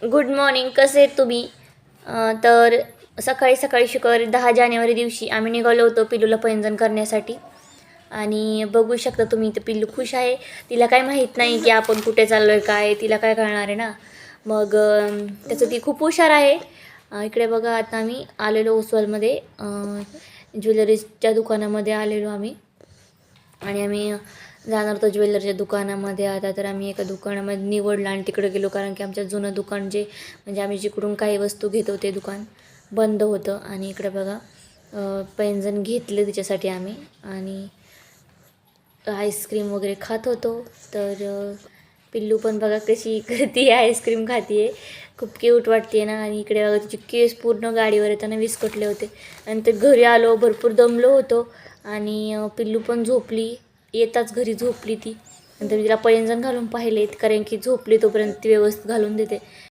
Good morning. कसे आहेत तुम्ही? तर सकाळी सकाळी शुक्रवारी 10 जानेवारी दिवशी आम्ही निघालो होतो पिल्लूला पैंजण करण्यासाठी. आणि बघू शकता तुम्ही इथे पिल्लू खुश आहे. तिला काय माहीत नाही की आपण कुठे चाललो आहे, काय तिला काय कळणार आहे ना. मग त्याचं ती खूप हुशार आहे. इकडे बघा आता आम्ही आलेलो ओसवालमध्ये, ज्वेलरीच्या दुकानामध्ये आलेलो आम्ही. आणि आम्ही जाणार होतो ज्वेलरीच्या दुकानामध्ये. आता तर आम्ही एका दुकानामध्ये निवडलं आणि तिकडे गेलो, कारण की आमच्या जुनं दुकान जे म्हणजे आम्ही जिकडून काही वस्तू घेतो ते दुकान बंद होतं. आणि इकडे बघा पैंजण घेतले तिच्यासाठी आम्ही. आणि आईस्क्रीम वगैरे खात होतो. तर पिल्लू पण बघा कशी करते, आईस्क्रीम खाते आहे. खूप क्यूट वाटते ना. आणि इकडे बघा तिचे केस पूर्ण गाडीवर येताना विस्कटले होते. आणि ते घरी आलो, भरपूर दमलो होतो. आणि पिल्लू पण झोपली, येताच घरी झोपली ती. नंतर मी तिला पैंजण घालून पाहिले, कारण की झोपली तोपर्यंत ती व्यवस्थित घालून देते.